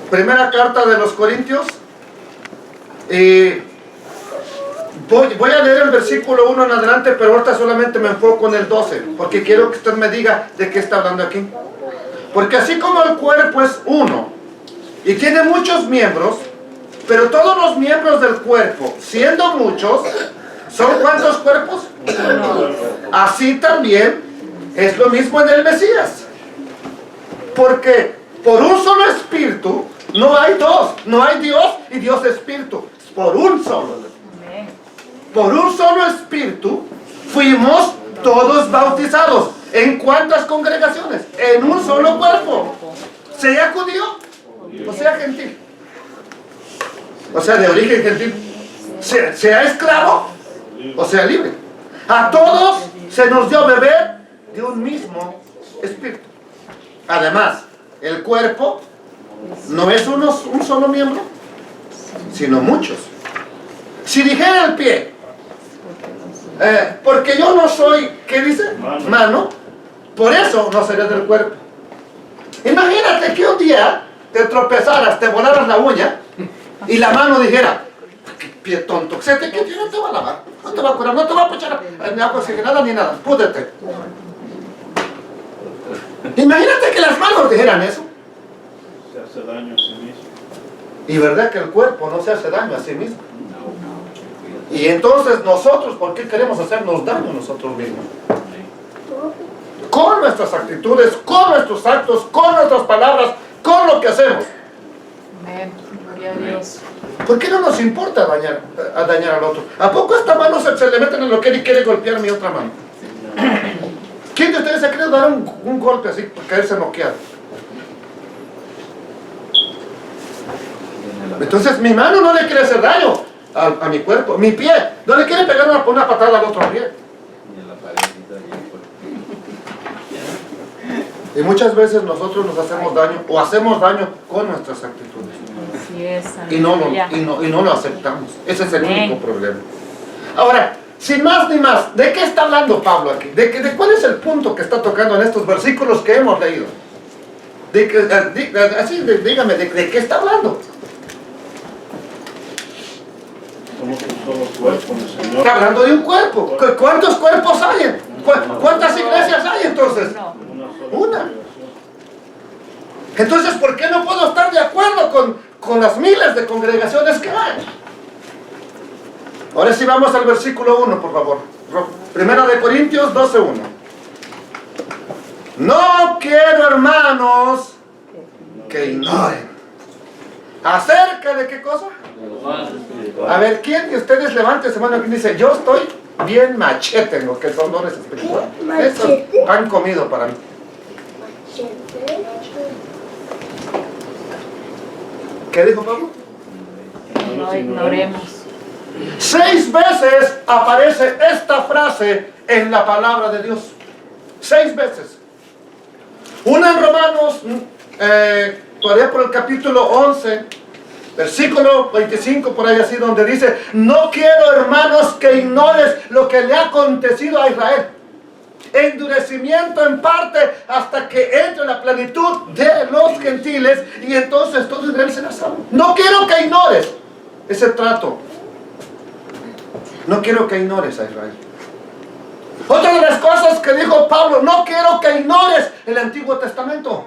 Primera carta de los Corintios. Voy a leer el versículo 1 en adelante, pero ahorita solamente me enfoco en el 12, porque quiero que usted me diga de qué está hablando aquí. Porque así como el cuerpo es uno y tiene muchos miembros, pero todos los miembros del cuerpo, siendo muchos, ¿son cuántos cuerpos? Así también es lo mismo en el Mesías. Porque por un solo espíritu no hay dos, no hay Dios y Dios espíritu, es por un solo. Por un solo espíritu fuimos todos bautizados. ¿En cuántas congregaciones? En un solo cuerpo. Sea judío o sea gentil. O sea, de origen gentil. Sea esclavo o sea libre. A todos se nos dio beber de un mismo espíritu. Además, el cuerpo no es un solo miembro, sino muchos. Si dijera el pie, porque yo no soy, ¿qué dice? Mano. Por eso no seré del cuerpo. Imagínate que un día te tropezaras, te volaras la uña y la mano dijera, qué pie tonto, ¿qué no te va a lavar? No te va a curar, no te va a puchar ni agua oxigenada ni nada, púdrete. Imagínate que las manos dijeran eso. Se hace daño a sí mismo. Y verdad que el cuerpo no se hace daño a sí mismo. Y entonces nosotros, ¿por qué queremos hacernos daño nosotros mismos? Con nuestras actitudes, con nuestros actos, con nuestras palabras, con lo que hacemos. Amén. Gloria a Dios. ¿Por qué no nos importa dañar al otro? ¿A poco esta mano se le meten en lo que él quiere golpear mi otra mano? ¿Quién de ustedes se quiere dar un golpe así para caerse noqueado? Entonces mi mano no le quiere hacer daño a mi cuerpo. Mi pie no le quiere pegar una patada al otro pie. Y muchas veces nosotros nos hacemos daño o hacemos daño con nuestras actitudes. Así es, Y no lo aceptamos. Ese es el único problema. Ahora, sin más ni más, ¿de qué está hablando Pablo aquí? ¿De cuál es el punto que está tocando en estos versículos que hemos leído? Dígame, ¿de qué está hablando? Somos un solo cuerpo en el Señor. Está hablando de un cuerpo. ¿Cuántos cuerpos hay? ¿Cuántas iglesias hay entonces? Una. Entonces, ¿por qué no puedo estar de acuerdo con las miles de congregaciones que hay? Ahora sí vamos al versículo 1, por favor. Primera de Corintios 12:1. No quiero, hermanos, que ignoren. ¿Acerca de qué cosa? A ver, ¿quién de ustedes levante su mano aquí y dice, yo estoy bien machete en lo que son dones espirituales? Eso es pan comido para mí. ¿Qué dijo Pablo? No ignoremos. 6 veces aparece esta frase en la palabra de Dios. 6 veces. Una en Romanos, todavía por el capítulo 11, versículo 25, por ahí así, donde dice, no quiero, hermanos, que ignores lo que le ha acontecido a Israel. Endurecimiento en parte hasta que entre la plenitud de los gentiles y entonces todo Israel será salvo. No quiero que ignores ese trato. No quiero que ignores a Israel. Otra de las cosas que dijo Pablo, no quiero que ignores el Antiguo Testamento.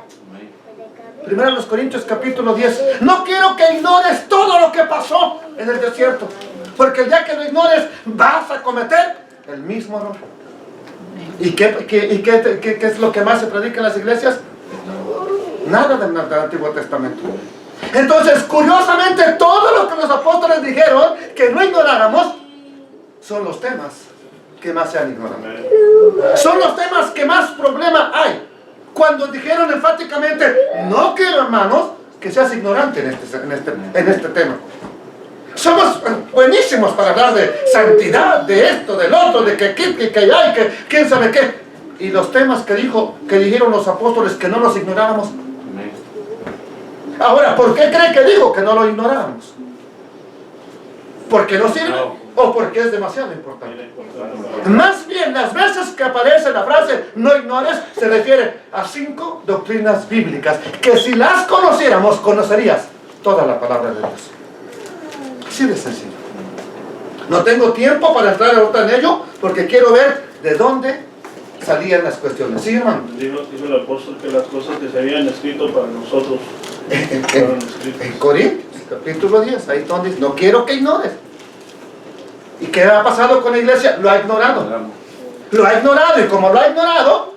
Primero en los Corintios capítulo 10. No quiero que ignores todo lo que pasó en el desierto. Porque el día que lo ignores vas a cometer el mismo error. ¿Y qué es lo que más se predica en las iglesias? Nada del Antiguo Testamento. Entonces, curiosamente, todo lo que los apóstoles dijeron que no ignoráramos son los temas que más se han ignorado. Son los temas que más problema hay. Cuando dijeron enfáticamente, no quiero, hermanos, que seas ignorante en este tema. Somos buenísimos para hablar de santidad, de esto, del otro, de que hay, que quién sabe qué. Y los temas que dijeron los apóstoles que no los ignoráramos. Ahora, ¿por qué cree que dijo que no lo ignoráramos? ¿Porque no sirve? o porque es demasiado importante. Más bien, las veces que aparece la frase no ignores, se refiere a 5 doctrinas bíblicas que si las conociéramos, conocerías toda la palabra de Dios. Así de sencillo. No tengo tiempo para entrar ahorita en ello, porque quiero ver de dónde salían las cuestiones. ¿Sí, hermano? Dijo el apóstol que las cosas que se habían escrito para nosotros fueron escritas. En Corintios, capítulo 10, ahí donde dice, no quiero que ignores. ¿Y qué ha pasado con la iglesia? Lo ha ignorado. Lo ha ignorado, y como lo ha ignorado,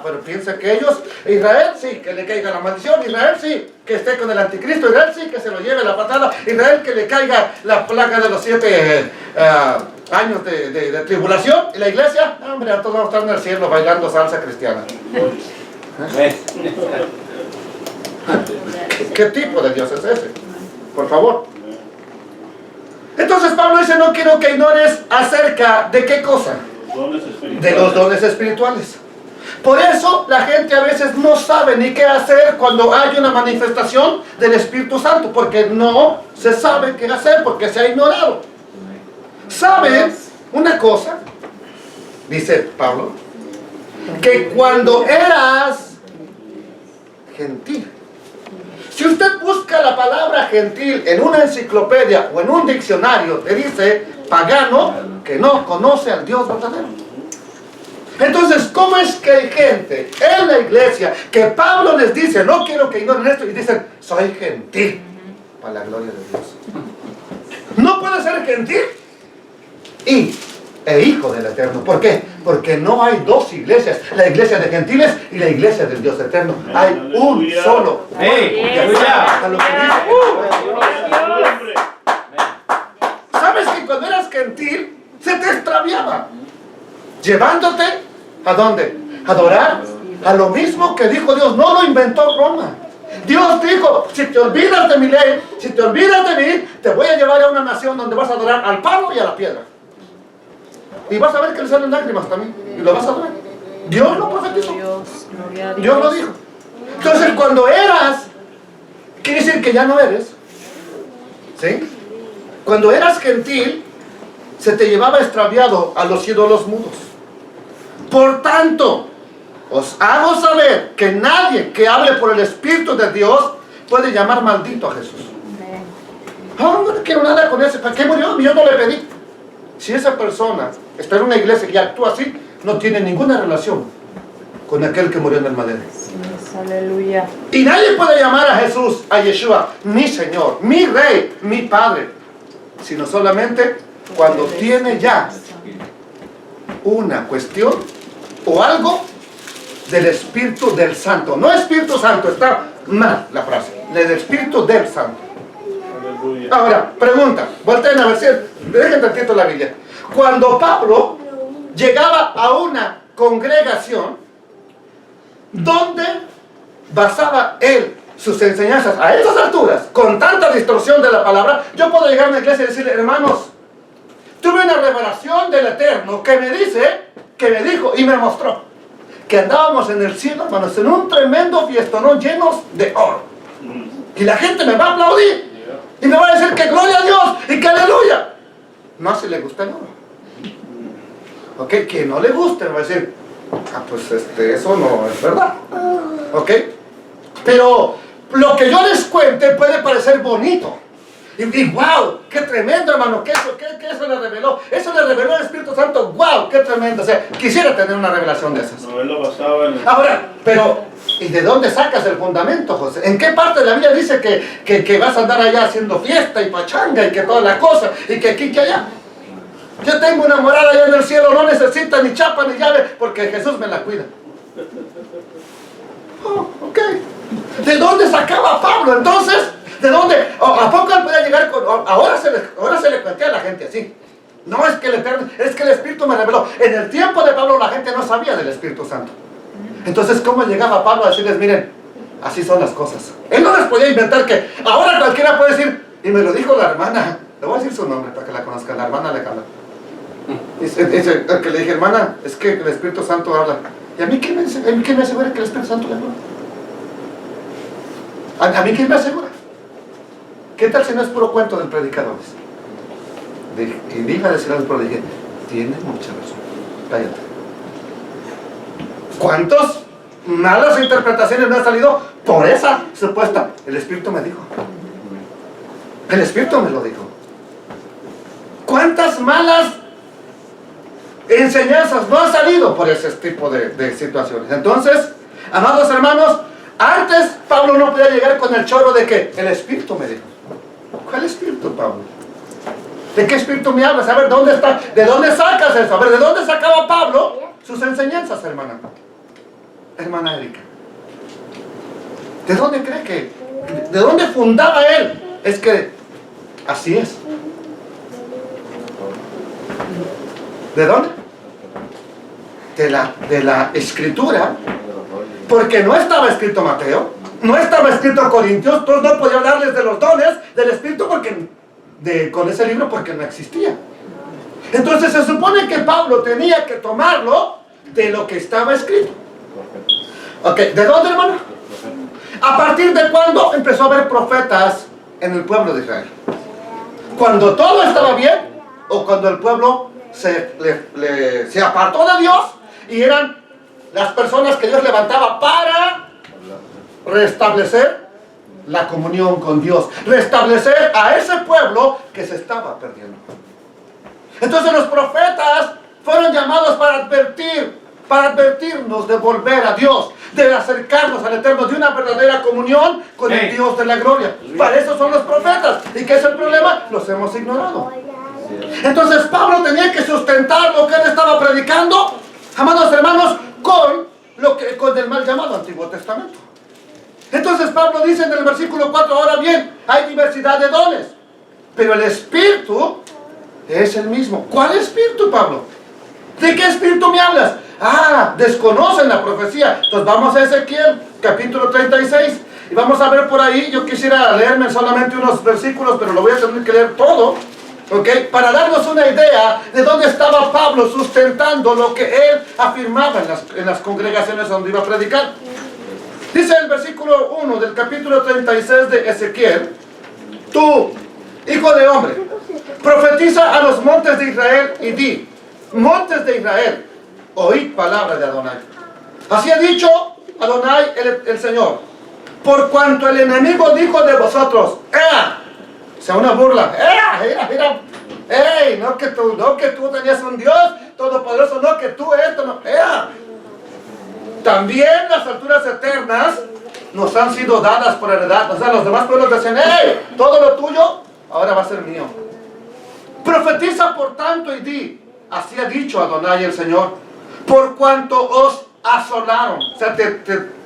pero piensa que ellos, Israel sí, que le caiga la maldición, Israel sí, que esté con el anticristo, Israel sí, que se lo lleve la patada, Israel que le caiga la plaga de los 7 años de tribulación, y la iglesia, hombre, a todos vamos a estar en el cielo bailando salsa cristiana. ¿Qué tipo de Dios es ese? Por favor. Entonces Pablo dice, no quiero que ignores acerca de qué cosa. De los dones espirituales. Por eso la gente a veces no sabe ni qué hacer cuando hay una manifestación del Espíritu Santo, porque no se sabe qué hacer, porque se ha ignorado. ¿Saben una cosa? Dice Pablo, que cuando eras gentil, si usted busca la palabra gentil en una enciclopedia o en un diccionario, te dice pagano que no conoce al Dios verdadero. Entonces, ¿cómo es que hay gente en la iglesia que Pablo les dice, no quiero que ignoren esto, y dicen, soy gentil, para la gloria de Dios? No puede ser gentil e hijo del Eterno. ¿Por qué? Porque no hay dos iglesias, la iglesia de gentiles y la iglesia del Dios eterno. Hay un solo. A lo que dice. ¿Sabes que cuando eras gentil se te extraviaba? Llevándote ¿a dónde? A adorar a lo mismo que dijo Dios. No lo inventó Roma. Dios dijo, si te olvidas de mi ley, si te olvidas de mí, te voy a llevar a una nación donde vas a adorar al palo y a la piedra. Y vas a ver que le salen lágrimas también. Y lo vas a adorar. Dios lo profetizó. Dios lo dijo. Entonces cuando eras, quiere decir que ya no eres. ¿Sí? Cuando eras gentil, se te llevaba extraviado a los ídolos mudos. Por tanto, os hago saber que nadie que hable por el Espíritu de Dios puede llamar maldito a Jesús. No quiero nada con ese. ¿Para qué murió? Yo no le pedí. Si esa persona está en una iglesia y actúa así, no tiene ninguna relación con aquel que murió en el madero. Sí, aleluya. Y nadie puede llamar a Jesús, a Yeshua, mi Señor, mi Rey, mi Padre, sino solamente cuando tiene ya una cuestión o algo del Espíritu del Santo. No Espíritu Santo, está mal la frase. Del Espíritu del Santo. Ahora, pregunta, volteen a ver si, dejen tantito la Biblia. Cuando Pablo llegaba a una congregación, ¿dónde basaba él sus enseñanzas? A esas alturas, con tanta distorsión de la palabra, yo puedo llegar a una iglesia y decirle, hermanos, tuve una revelación del Eterno que me dice, que me dijo y me mostró que andábamos en el cielo, hermanos, en un tremendo fiestonón llenos de oro. Y la gente me va a aplaudir y me va a decir que gloria a Dios y que aleluya. No, si le gusta el oro. Ok, que no le guste, me va a decir, pues eso no es verdad. Ok, pero lo que yo les cuente puede parecer bonito. Y wow, qué tremendo, hermano, que eso le reveló. Eso le reveló el Espíritu Santo. Wow, qué tremendo. O sea, quisiera tener una revelación de esas. No, él lo basaba en el... Ahora, pero, ¿y de dónde sacas el fundamento, José? ¿En qué parte de la Biblia dice que vas a andar allá haciendo fiesta y pachanga y que todas las cosas y que aquí, que allá? Yo tengo una morada allá en el cielo, no necesita ni chapa ni llave porque Jesús me la cuida. Oh, ok. ¿De dónde sacaba Pablo entonces? ¿De dónde? ¿A poco él podía llegar con...? Ahora se le cuentea a la gente así. No es que el Eterno, es que el Espíritu me reveló. En el tiempo de Pablo la gente no sabía del Espíritu Santo. Entonces, ¿cómo llegaba Pablo a decirles, miren, así son las cosas? Él no les podía inventar que ahora cualquiera puede decir, y me lo dijo la hermana, le voy a decir su nombre para que la conozcan, la hermana Alejandra. Dice, que le dije, hermana, es que el Espíritu Santo habla. ¿Y a mí quién me asegura que el Espíritu Santo le habla? ¿A mí quién me asegura? ¿Qué tal si no es puro cuento del predicador? Y iba a decir algo, pero dije, tiene mucha razón. Cállate. ¿Cuántas malas interpretaciones me han salido por esa supuesta? El Espíritu me dijo. El Espíritu me lo dijo. ¿Cuántas malas enseñanzas no han salido por ese tipo de situaciones? Entonces, amados hermanos, antes Pablo no podía llegar con el choro de que el Espíritu me dijo. ¿Cuál Espíritu, Pablo? ¿De qué Espíritu me hablas? A ver, ¿dónde está? ¿De dónde sacas eso? A ver, ¿de dónde sacaba Pablo sus enseñanzas, hermana? Hermana Erika. ¿De dónde cree que? ¿De dónde fundaba él? Es que así es. ¿De dónde? De la Escritura. Porque no estaba escrito Mateo, no estaba escrito Corintios, todos no podía hablarles de los dones del Espíritu con ese libro porque no existía. Entonces se supone que Pablo tenía que tomarlo de lo que estaba escrito. Ok, ¿de dónde, hermano? ¿A partir de cuándo empezó a haber profetas en el pueblo de Israel? ¿Cuando todo estaba bien o cuando el pueblo se apartó de Dios y eran las personas que Dios levantaba para restablecer la comunión con Dios, restablecer a ese pueblo que se estaba perdiendo? Entonces los profetas fueron llamados para advertirnos de volver a Dios, de acercarnos al Eterno, de una verdadera comunión con el Dios de la gloria. Para eso son los profetas. ¿Y qué es el problema? Los hemos ignorado. Entonces Pablo tenía que sustentar lo que él estaba predicando, amados hermanos, con el mal llamado Antiguo Testamento. Entonces Pablo dice en el versículo 4, ahora bien, hay diversidad de dones, pero el Espíritu es el mismo. ¿Cuál Espíritu, Pablo? ¿De qué Espíritu me hablas? Desconocen la profecía. Entonces vamos a Ezequiel, capítulo 36, y vamos a ver por ahí. Yo quisiera leerme solamente unos versículos, pero lo voy a tener que leer todo, ¿ok? Para darnos una idea de dónde estaba Pablo sustentando lo que él afirmaba en las congregaciones donde iba a predicar. Dice el versículo 1 del capítulo 36 de Ezequiel: tú, hijo de hombre, profetiza a los montes de Israel y di: montes de Israel, oíd palabra de Adonai. Así ha dicho Adonai el Señor: por cuanto el enemigo dijo de vosotros, o sea, una burla, mira, no que tú tenías un Dios todopoderoso, no que tú esto, no, también las alturas eternas nos han sido dadas por heredad. O sea, los demás pueblos decían, todo lo tuyo ahora va a ser mío. Profetiza por tanto y di: así ha dicho Adonai el Señor, por cuanto os asolaron, o sea, te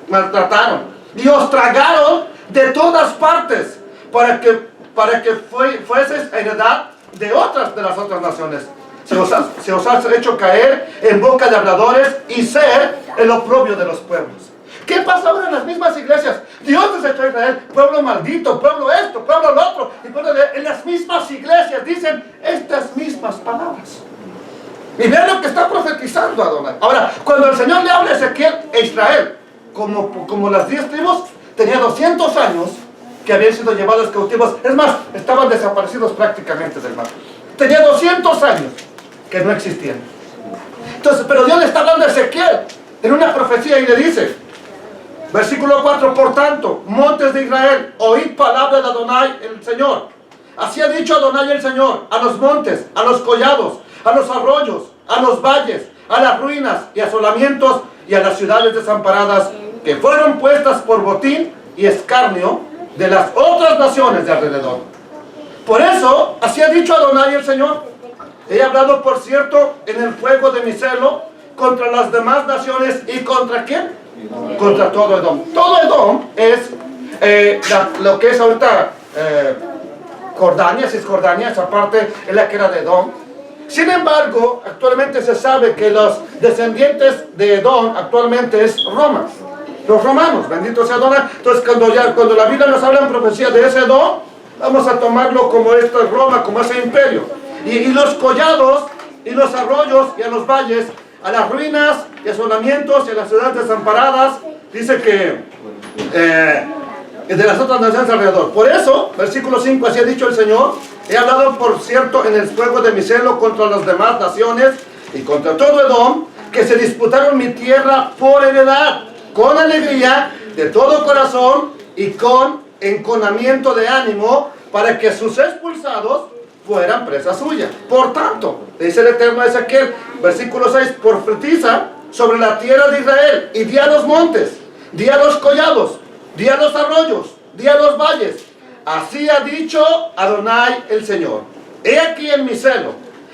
maltrataron y os tragaron de todas partes, para que fueses heredad de las otras naciones. Se os ha hecho caer en boca de habladores y ser el oprobio de los pueblos. ¿Qué pasa ahora en las mismas iglesias? Dios desechó a Israel, pueblo maldito, pueblo esto, pueblo lo otro. Y en las mismas iglesias dicen estas mismas palabras. Y vean lo que está profetizando Adonai. Ahora, cuando el Señor le habla a Ezequiel e Israel, como las 10 tribus, tenía 200 años que habían sido llevados cautivos. Es más, estaban desaparecidos prácticamente del mapa. Tenía 200 años que no existían. Entonces, pero Dios le está hablando a Ezequiel en una profecía y le dice, versículo 4, por tanto, montes de Israel, oíd palabra de Adonai el Señor. Así ha dicho Adonai el Señor: a los montes, a los collados, a los arroyos, a los valles, a las ruinas y asolamientos y a las ciudades desamparadas que fueron puestas por botín y escarnio de las otras naciones de alrededor. Por eso, así ha dicho Adonai el Señor: he hablado, por cierto, en el fuego de mi celo contra las demás naciones. ¿Y contra quién? Contra todo Edom. Todo Edom es lo que es ahorita Cisjordania, esa parte es la que era de Edom. Sin embargo, actualmente se sabe que los descendientes de Edom actualmente es Roma. Los romanos, bendito sea Adonai. Entonces cuando la Biblia nos habla en profecía de ese Edom, vamos a tomarlo como esta Roma, como ese imperio. Y los collados, y los arroyos, y a los valles, a las ruinas, y asolamientos, y a las ciudades desamparadas, dice que de las otras naciones alrededor. Por eso, versículo 5, así ha dicho el Señor: He hablado, por cierto, en el fuego de mi celo contra las demás naciones y contra todo Edom, que se disputaron mi tierra por heredad, con alegría, de todo corazón y con enconamiento de ánimo, para que sus expulsados fueran presa suya. Por tanto, dice el Eterno a Ezequiel, versículo 6, profetiza sobre la tierra de Israel, y di a los montes, di a los collados, di a los arroyos, di a los valles. Así ha dicho Adonai el Señor. He aquí en mi celo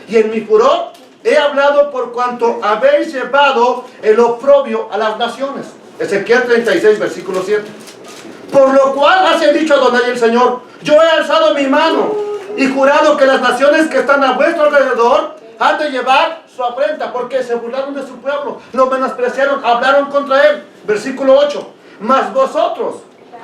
y en mi furor he hablado por cuanto habéis llevado el oprobio a las naciones. Ezequiel 36, versículo 7. Por lo cual así ha dicho Adonai el Señor, yo he alzado mi mano y jurado que las naciones que están a vuestro alrededor han de llevar su afrenta, porque se burlaron de su pueblo, lo menospreciaron, hablaron contra él. Versículo 8. Mas vosotros,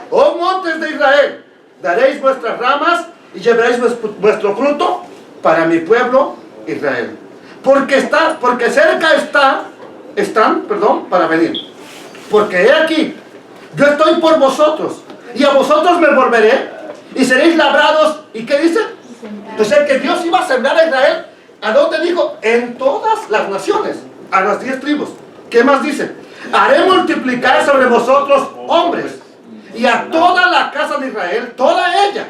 oh montes de Israel, daréis vuestras ramas y llevaréis vuestro fruto para mi pueblo Israel. Porque cerca están para venir. Porque he aquí, yo estoy por vosotros, y a vosotros me volveré, y seréis labrados. ¿Y qué dice? Entonces que Dios iba a sembrar a Israel. ¿A dónde dijo? En todas las naciones, a las 10 tribus. ¿Qué más dice? Haré multiplicar sobre vosotros hombres, y a toda la casa de Israel, toda ella,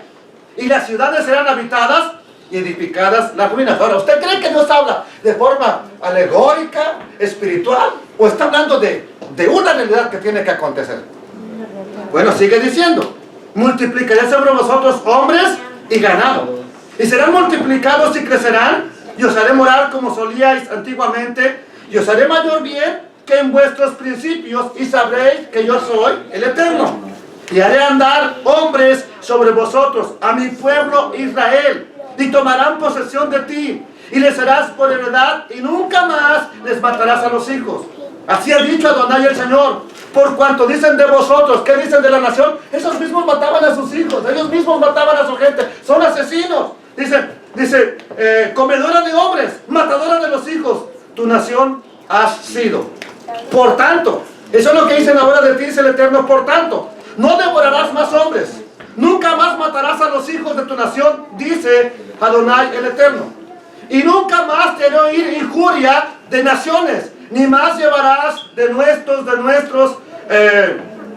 y las ciudades serán habitadas y edificadas las ruinas. Ahora, ¿usted cree que Dios habla de forma alegórica, espiritual, o está hablando de una realidad que tiene que acontecer? Bueno, sigue diciendo, multiplicaré sobre vosotros hombres y ganado, y serán multiplicados y crecerán, y os haré morar como solíais antiguamente, y os haré mayor bien que en vuestros principios, y sabréis que yo soy el Eterno. Y haré andar hombres sobre vosotros, a mi pueblo Israel, y tomarán posesión de ti, y les serás por heredad, y nunca más les matarás a los hijos. Así ha dicho Adonai el Señor. Por cuanto dicen de vosotros, ¿qué dicen de la nación? Esos mismos mataban a sus hijos, ellos mismos mataban a su gente, son asesinos. Dice, comedora de hombres, matadora de los hijos, tu nación has sido. Por tanto, eso es lo que dicen ahora de ti, dice el Eterno. Por tanto, no devorarás más hombres, nunca más matarás a los hijos de tu nación, dice Adonai el Eterno. Y nunca más te haré oír injuria de naciones, ni más llevarás de nuestros,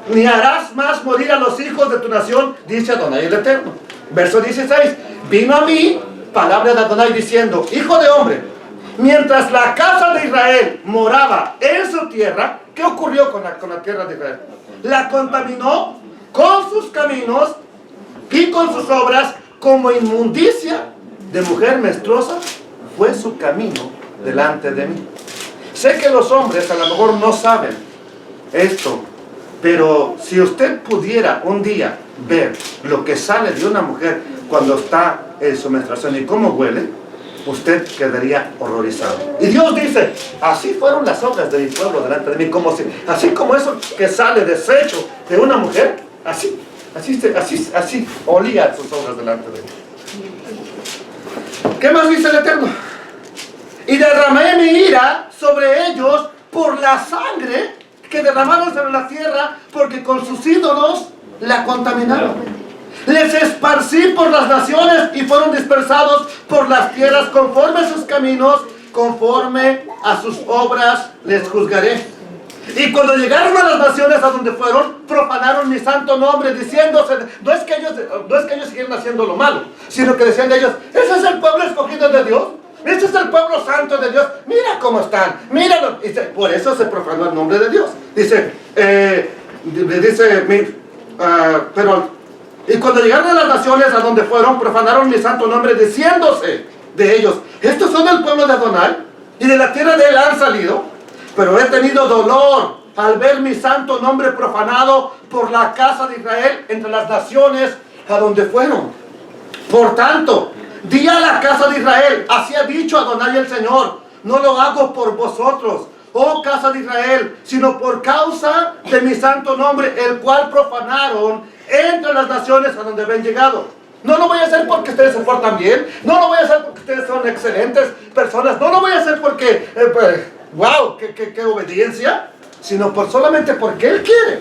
ni harás más morir a los hijos de tu nación, dice Adonai el Eterno. Verso 16. Vino a mí palabra de Adonai diciendo, hijo de hombre, mientras la casa de Israel moraba en su tierra, ¿qué ocurrió con la tierra de Israel? La contaminó con sus caminos y con sus obras, como inmundicia de mujer menstruosa fue su camino delante de mí. Sé que los hombres a lo mejor no saben esto, pero si usted pudiera un día ver lo que sale de una mujer cuando está en su menstruación y cómo huele, usted quedaría horrorizado. Y Dios dice, así fueron las obras de mi pueblo delante de mí, así como eso que sale desecho de una mujer, así olía sus obras delante de mí. ¿Qué más dice el Eterno? Y derramé mi ira sobre ellos por la sangre que derramaron sobre la tierra, porque con sus ídolos la contaminaron. Les esparcí por las naciones y fueron dispersados por las tierras, conforme a sus caminos, conforme a sus obras les juzgaré. Y cuando llegaron a las naciones a donde fueron, profanaron mi santo nombre, diciéndose, no es que ellos siguieran haciendo lo malo, sino que decían de ellos, ese es el pueblo escogido de Dios, ese es el pueblo santo de Dios, mira cómo están, míralo. Y por eso se profanó el nombre de Dios. Y cuando llegaron a las naciones a donde fueron, profanaron mi santo nombre, diciéndose de ellos, estos son el pueblo de Adonai, y de la tierra de él han salido. Pero he tenido dolor al ver mi santo nombre profanado por la casa de Israel entre las naciones a donde fueron. Por tanto, di a la casa de Israel, así ha dicho Adonai el Señor, no lo hago por vosotros, oh casa de Israel, sino por causa de mi santo nombre, el cual profanaron entre las naciones a donde habían llegado. No lo voy a hacer porque ustedes se portan bien, no lo voy a hacer porque ustedes son excelentes personas, no lo voy a hacer porque, wow, qué obediencia, sino solamente porque Él quiere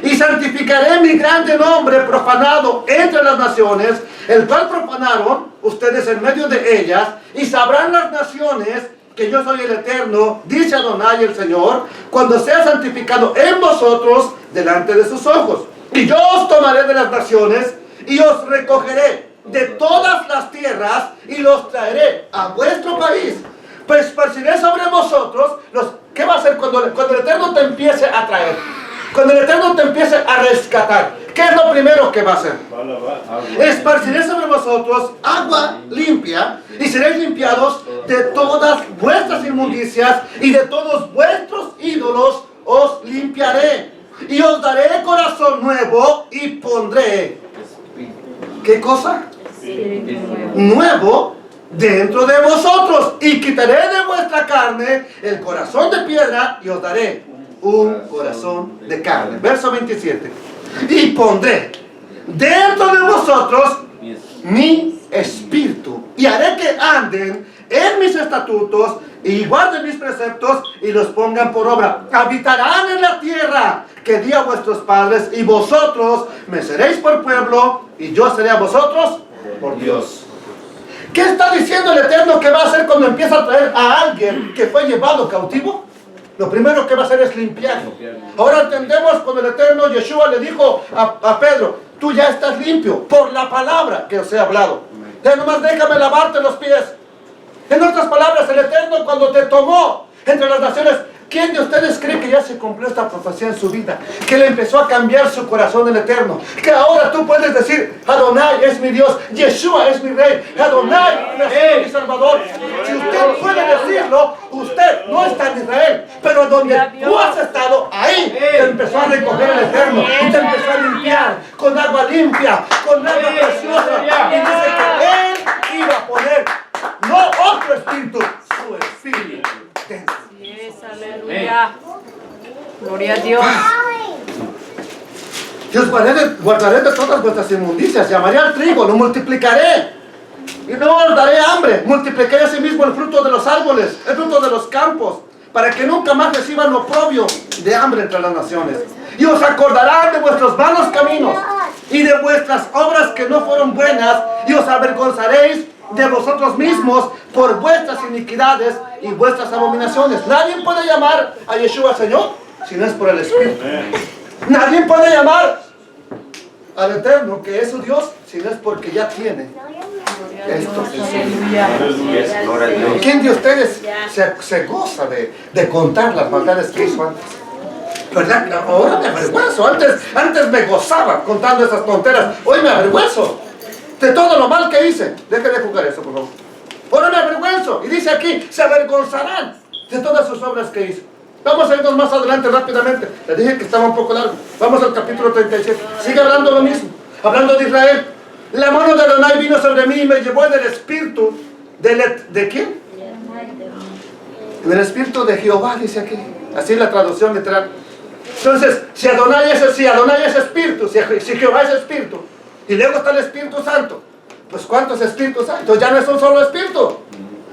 Y santificaré mi grande nombre profanado entre las naciones, el cual profanaron ustedes en medio de ellas, y sabrán las naciones que yo soy el Eterno, dice Adonai el Señor, cuando sea santificado en vosotros delante de sus ojos. Y yo os tomaré de las naciones y os recogeré de todas las tierras y los traeré a vuestro país. Pues esparciré sobre vosotros ¿qué va a hacer cuando el Eterno te empiece a traer? Cuando el Eterno te empiece a rescatar, ¿qué es lo primero que va a hacer? Esparciré sobre vosotros agua limpia y seréis limpiados de todas vuestras inmundicias y de todos vuestros ídolos os limpiaré. Y os daré corazón nuevo y pondré, ¿qué cosa? Nuevo dentro de vosotros, y quitaré de vuestra carne el corazón de piedra y os daré un corazón de carne. Verso 27. Y pondré dentro de vosotros mi espíritu y haré que anden en mis estatutos y guarden mis preceptos y los pongan por obra. Habitarán en la tierra que di a vuestros padres, y vosotros me seréis por pueblo y yo seré a vosotros por Dios. ¿Qué está diciendo el Eterno que va a hacer cuando empieza a traer a alguien que fue llevado cautivo? Lo primero que va a hacer es limpiarlo. Ahora entendemos cuando el Eterno Yeshua le dijo a Pedro: tú ya estás limpio por la palabra que os he hablado. Ya nomás déjame lavarte los pies. En otras palabras, el Eterno cuando te tomó entre las naciones, ¿quién de ustedes cree que ya se cumplió esta profecía en su vida? Que le empezó a cambiar su corazón el Eterno. Que ahora tú puedes decir: Adonai es mi Dios, Yeshua es mi Rey, Adonai es mi Salvador. Si usted puede decirlo, usted no está en Israel, pero donde tú has estado, ahí te empezó a recoger el Eterno y te empezó a limpiar con agua limpia, con agua preciosa. Y dice que Él iba a poner no otro espíritu, su espíritu dentro. Yes, aleluya. Gloria a Dios. Y os guardaré de todas vuestras inmundicias, llamaré al trigo, lo multiplicaré y no os daré hambre. Multiplicaré asimismo el fruto de los árboles, el fruto de los campos, para que nunca más reciban oprobio de hambre entre las naciones. Y os acordarán de vuestros malos caminos y de vuestras obras que no fueron buenas, y os avergonzaréis de vosotros mismos por vuestras iniquidades y vuestras abominaciones. Nadie puede llamar a Yeshua Señor si no es por el Espíritu. Nadie puede llamar al Eterno que es su Dios si no es porque ya tiene esto. ¿Quién de ustedes se goza de contar las maldades que hizo antes? ¿Verdad? Ahora me avergüenzo. Antes me gozaba contando esas tonteras. Hoy me avergüenzo de todo lo mal que hice. Deje de jugar eso, por favor. Ahora me avergüenzo. Y dice aquí: se avergonzarán de todas sus obras que hizo. Vamos a irnos más adelante rápidamente. Les dije que estaba un poco largo. Vamos al capítulo 37. Sigue hablando lo mismo. Hablando de Israel. La mano de Adonai vino sobre mí y me llevó del espíritu ¿de quién? Del espíritu de Jehová, dice aquí. Así es la traducción literal. Entonces, si Adonai es espíritu, si Jehová es espíritu, y luego está el Espíritu Santo, pues ¿cuántos espíritus hay? Entonces ya no es un solo espíritu.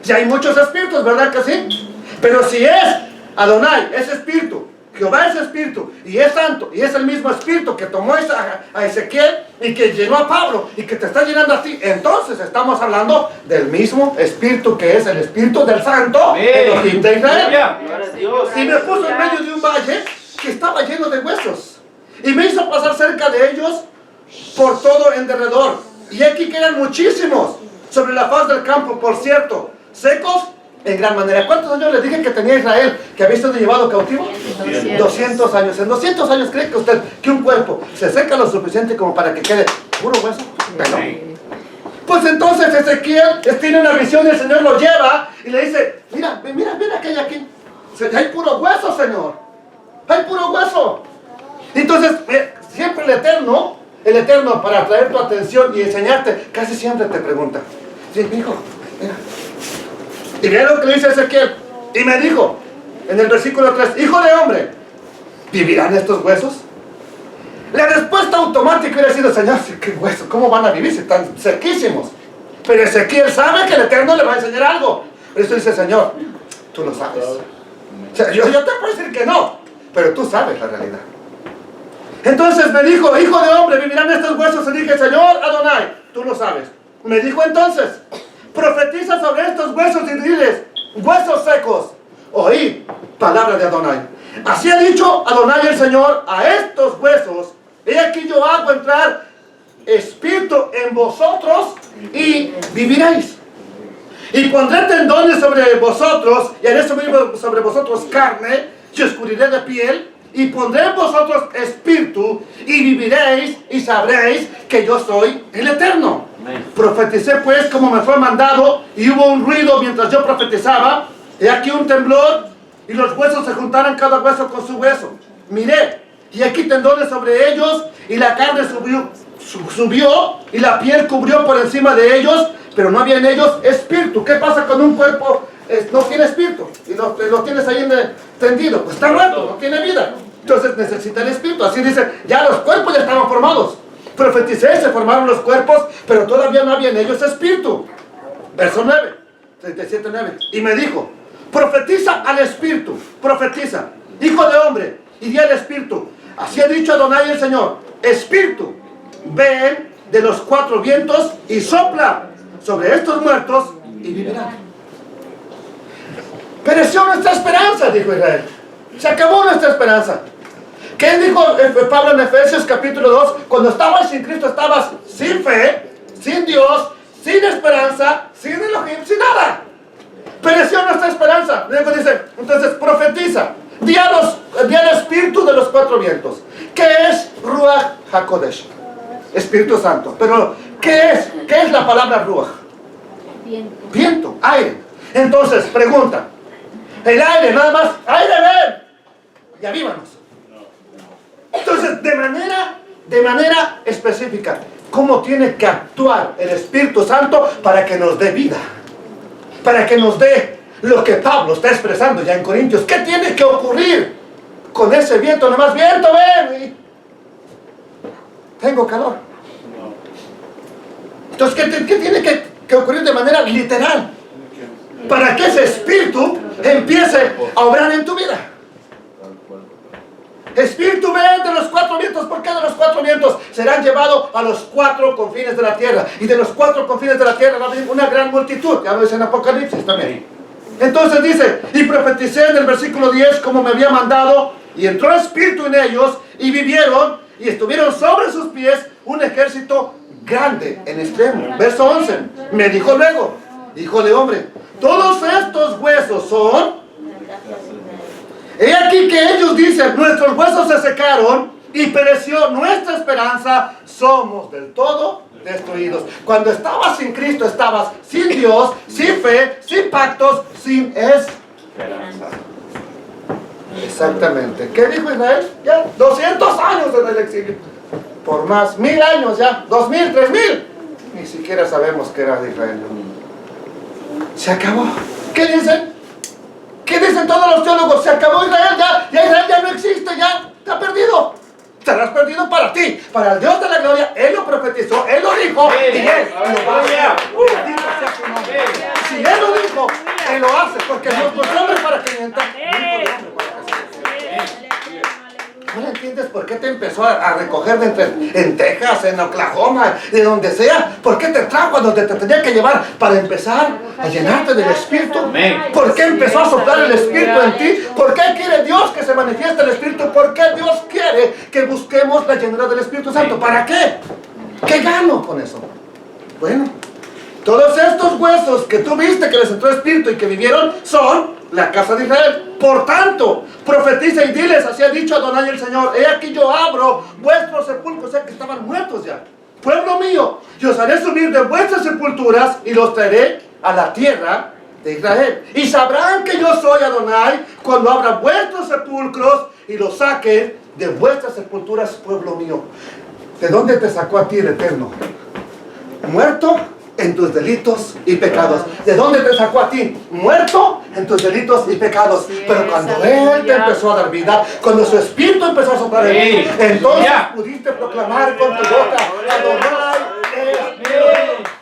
Ya hay muchos espíritus, ¿verdad que sí? Pero si es Adonai, es espíritu, Jehová es espíritu, y es santo, y es el mismo espíritu que tomó a Ezequiel y que llenó a Pablo y que te está llenando a ti, entonces estamos hablando del mismo espíritu que es el espíritu del santo Elohim de Israel. Y me puso en medio de un valle que estaba lleno de huesos, y me hizo pasar cerca de ellos por todo en derredor, y aquí que eran muchísimos sobre la faz del campo, por cierto, secos en gran manera. ¿Cuántos años les dije que tenía Israel que había sido llevado cautivo? 200 años. En 200 años, ¿cree que usted que un cuerpo se seca lo suficiente como para que quede puro hueso? No. Pues entonces Ezequiel tiene una visión y el Señor lo lleva y le dice: mira aquella aquí. Hay puro hueso, Señor. Hay puro hueso. Entonces, siempre el Eterno, para atraer tu atención y enseñarte, casi siempre te pregunta: sí, hijo, mira. Y mira lo que le dice Ezequiel. Y me dijo, en el versículo 3: hijo de hombre, ¿vivirán estos huesos? La respuesta automática hubiera sido: Señor, ¿qué huesos? ¿Cómo van a vivir si están cerquísimos? Pero Ezequiel sabe que el Eterno le va a enseñar algo. Por eso dice: Señor, tú lo sabes. O sea, yo te puedo decir que no, pero tú sabes la realidad. Entonces me dijo, hijo de hombre, ¿vivirán estos huesos? Y dije, Señor Adonai, tú lo sabes. Me dijo entonces, profetiza sobre estos huesos y diles, huesos secos, oí palabra de Adonai. Así ha dicho Adonai el Señor a estos huesos, he aquí yo hago entrar espíritu en vosotros y viviréis. Y pondré tendones sobre vosotros, y haré sobre vosotros carne, y os cubriré de piel, y pondré en vosotros espíritu, y viviréis, y sabréis que yo soy el Eterno. Profeticé pues como me fue mandado, y hubo un ruido mientras yo profetizaba, he aquí un temblor, y los huesos se juntaron cada hueso con su hueso. Miré, y aquí tendones sobre ellos, y la carne subió, y la piel cubrió por encima de ellos, pero no había en ellos espíritu. ¿Qué pasa con un cuerpo? No tiene espíritu, y lo tienes ahí tendido, pues está muerto, no tiene vida. Entonces necesita el espíritu. Así dice, ya los cuerpos ya estaban formados. Profeticé, se formaron los cuerpos, pero todavía no había en ellos espíritu. Verso 9, 37:9. Y me dijo, profetiza al espíritu, profetiza, hijo de hombre, y di al espíritu, así ha dicho Adonai el Señor, espíritu, ven de los cuatro vientos y sopla sobre estos muertos y vivirán. Pereció nuestra esperanza, dijo Israel. Se acabó nuestra esperanza. ¿Qué dijo Pablo en Efesios capítulo 2? Cuando estabas sin Cristo, estabas sin fe, sin Dios, sin esperanza, sin Elohim, sin nada. Pereció nuestra esperanza. Luego dice, entonces profetiza. Di al espíritu de los cuatro vientos. ¿Qué es Ruach HaKodesh? Espíritu Santo. Pero, ¿qué es? ¿Qué es la palabra Ruach? Viento. Viento, aire. Entonces, pregunta. El aire, nada más, aire, ven. Y avívanos. Entonces, de manera específica, ¿cómo tiene que actuar el Espíritu Santo para que nos dé vida? Para que nos dé lo que Pablo está expresando ya en Corintios. ¿Qué tiene que ocurrir con ese viento? Nada más, viento, ven. Y tengo calor. Entonces, ¿qué tiene que ocurrir de manera literal? Para que ese espíritu empiece a obrar en tu vida. Espíritu, ven de los cuatro vientos. ¿Por qué de los cuatro vientos? Serán llevados a los cuatro confines de la tierra. Y de los cuatro confines de la tierra va a venir una gran multitud. Ya lo dice en Apocalipsis también. Entonces dice, y profeticé en el versículo 10 como me había mandado, y entró espíritu en ellos, y vivieron, y estuvieron sobre sus pies un ejército grande en extremo. Verso 11, me dijo luego, hijo de hombre, todos estos huesos son... He aquí que ellos dicen, nuestros huesos se secaron y pereció nuestra esperanza, somos del todo destruidos. Cuando estabas sin Cristo, estabas sin Dios, sin fe, sin pactos, sin esperanza. Exactamente. ¿Qué dijo Israel? Ya 200 años en el exilio. Por más 1000 años ya, 2000, 3000. Ni siquiera sabemos qué era de Israel. Se acabó. ¿Qué dicen? ¿Qué dicen todos los teólogos? Se acabó Israel, ya Israel ya no existe, ya está perdido. Estarás perdido para ti, para el Dios de la gloria. Él lo profetizó, Él lo dijo, y Él lo va a hacer. Bendito sea su nombre. Si Él lo dijo, Él lo hace, porque Dios no es hombre para que mienta. ¿No entiendes por qué te empezó a recoger en Texas, en Oklahoma, de donde sea? ¿Por qué te trajo a donde te tenía que llevar para empezar a llenarte del Espíritu? ¿Por qué empezó a soplar el Espíritu en ti? ¿Por qué quiere Dios que se manifieste el Espíritu? ¿Por qué Dios quiere que busquemos la llenura del Espíritu Santo? ¿Para qué? ¿Qué gano con eso? Bueno, todos estos huesos que tú viste que les entró Espíritu y que vivieron son la casa de Israel. Por tanto, profetiza y diles, así ha dicho Adonai el Señor, he aquí yo abro vuestros sepulcros, o sea que estaban muertos ya. Pueblo mío, y os haré subir de vuestras sepulturas y los traeré a la tierra de Israel. Y sabrán que yo soy Adonai cuando abra vuestros sepulcros y los saque de vuestras sepulturas, pueblo mío. ¿De dónde te sacó a ti el Eterno? Muerto en tus delitos y pecados. ¿De dónde te sacó a ti? Muerto en tus delitos y pecados. Pero cuando Él te empezó a dar vida, cuando su Espíritu empezó a soplar en ti, entonces pudiste proclamar con tu boca, Adonai es mi Dios.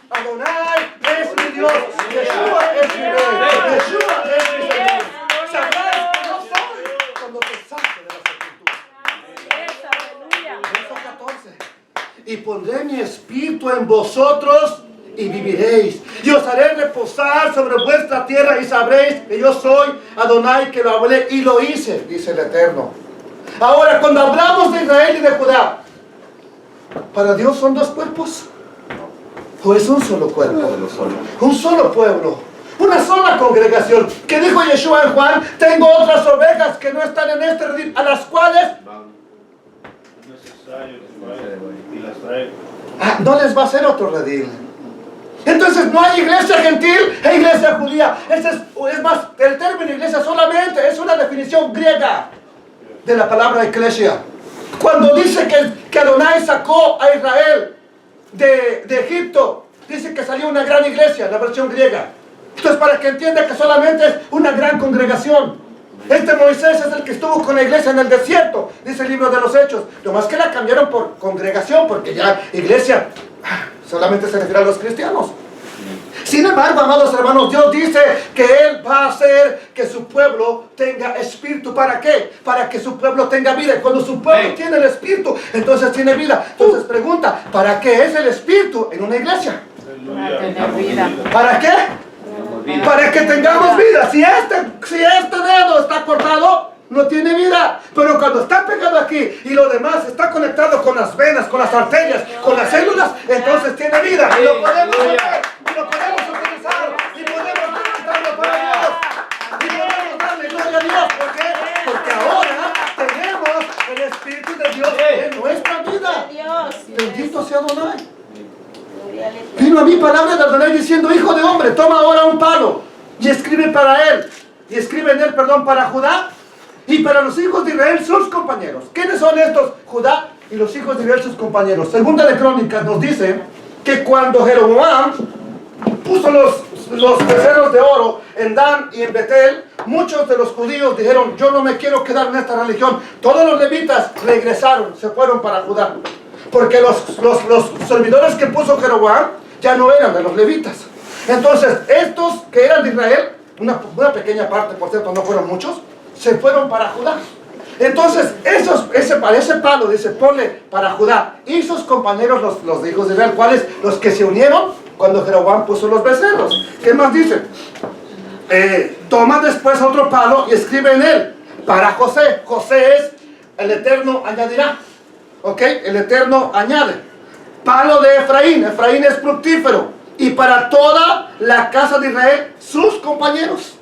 Adonai es mi Dios. Yeshua es mi Rey. Yeshua es mi Señor. Sabrás que yo soy cuando te saque de la sepultura. y pondré mi espíritu en vosotros y viviréis. Y os haré reposar sobre vuestra tierra y sabréis que yo soy Adonai, que lo hablé y lo hice, dice el Eterno. Ahora, cuando hablamos de Israel y de Judá, ¿para Dios son dos cuerpos? ¿O es un solo cuerpo? Un solo pueblo, una sola congregación. Que dijo Yeshua en Juan: tengo otras ovejas que no están en este redil, a las cuales Es necesario que vayan y las traigan. no les va a hacer otro redil. Entonces no hay iglesia gentil e iglesia judía. Es más, el término iglesia solamente es una definición griega de la palabra iglesia. Cuando dice que Adonai sacó a Israel de Egipto, dice que salió una gran iglesia, la versión griega. Entonces, para que entienda que solamente es una gran congregación. Este Moisés es el que estuvo con la iglesia en el desierto, dice el libro de los Hechos. Lo más que la cambiaron por congregación, porque ya iglesia solamente se refiere a los cristianos. Sin embargo, amados hermanos, Dios dice que Él va a hacer que su pueblo tenga espíritu. ¿Para qué? Para que su pueblo tenga vida. Y cuando su pueblo tiene el espíritu, entonces tiene vida. Entonces pregunta: ¿para qué es el espíritu en una iglesia? Para tener vida. ¿Para qué? Para que tengamos vida. Si este dedo está cortado, no tiene vida. Pero cuando está pegado aquí y lo demás está conectado con las venas, con las arterias, con las células, entonces tiene vida. Y lo podemos hacer, y lo podemos utilizar, y podemos levantarlo para Dios. Y podemos darle gloria a Dios. ¿Por qué? Porque ahora tenemos el Espíritu de Dios en nuestra vida. Bendito sea Adonai. Vino a mí palabra de Adonai diciendo: hijo de hombre, toma ahora un palo y escribe para él, y escribe en él, para Judá y para los hijos de Israel, sus compañeros. ¿Quiénes son estos? Judá y los hijos de Israel, sus compañeros. Segunda de Crónicas nos dice que cuando Jeroboam puso los becerros de oro en Dan y en Betel, muchos de los judíos dijeron: yo no me quiero quedar en esta religión. Todos los levitas regresaron, se fueron para Judá, porque los servidores que puso Jeroboam ya no eran de los levitas. Entonces estos que eran de Israel, una pequeña parte, por cierto, no fueron muchos, se fueron para Judá. Entonces ese palo dice: ponle para Judá y sus compañeros, los hijos de Israel. ¿Cuáles? Los que se unieron cuando Jeroboam puso los becerros. ¿Qué más dice? Toma después otro palo y escribe en él para José. José es el Eterno añadirá. ¿Ok? El Eterno añade. Palo de Efraín. Efraín es fructífero. Y para toda la casa de Israel, sus compañeros.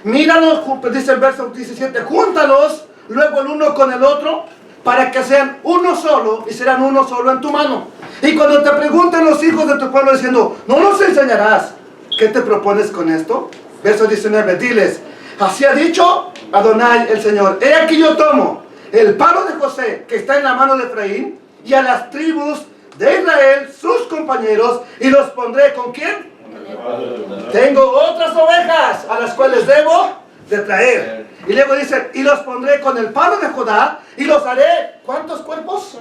Míralos, dice el verso 17, júntalos luego el uno con el otro, para que sean uno solo, y serán uno solo en tu mano. Y cuando te pregunten los hijos de tu pueblo diciendo: no nos enseñarás, ¿qué te propones con esto? Verso 19, diles: así ha dicho Adonai el Señor: he aquí yo tomo el palo de José que está en la mano de Efraín, y a las tribus de Israel, sus compañeros, y los pondré ¿con quién? Tengo otras ovejas a las cuales debo de traer. Y luego dice: y los pondré con el palo de Judá, y los haré, ¿cuántos cuerpos?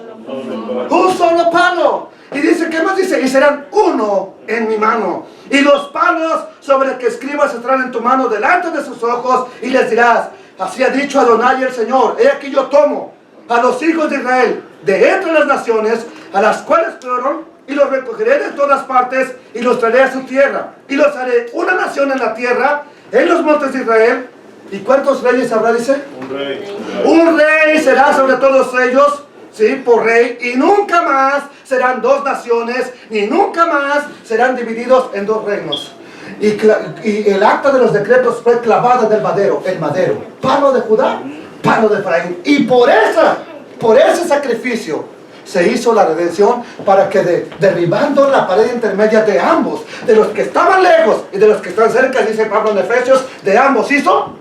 Un solo palo. Y dice, ¿qué más dice? Y serán uno en mi mano. Y los palos sobre el que escribas estarán en tu mano delante de sus ojos, y les dirás: así ha dicho Adonai el Señor: he aquí yo tomo a los hijos de Israel de entre las naciones a las cuales fueron, y los recogeré de todas partes, y los traeré a su tierra, y los haré una nación en la tierra, en los montes de Israel. ¿Y cuántos reyes habrá? Dice: Un rey. un rey será sobre todos ellos, sí, por rey, y nunca más serán dos naciones, ni nunca más serán divididos en dos reinos. Y el acta de los decretos fue clavada del madero, el madero, palo de Judá, palo de Efraín. Y por ese sacrificio se hizo la redención, para que derribando la pared intermedia de ambos, de los que estaban lejos y de los que están cerca, dice Pablo en Efesios, de ambos hizo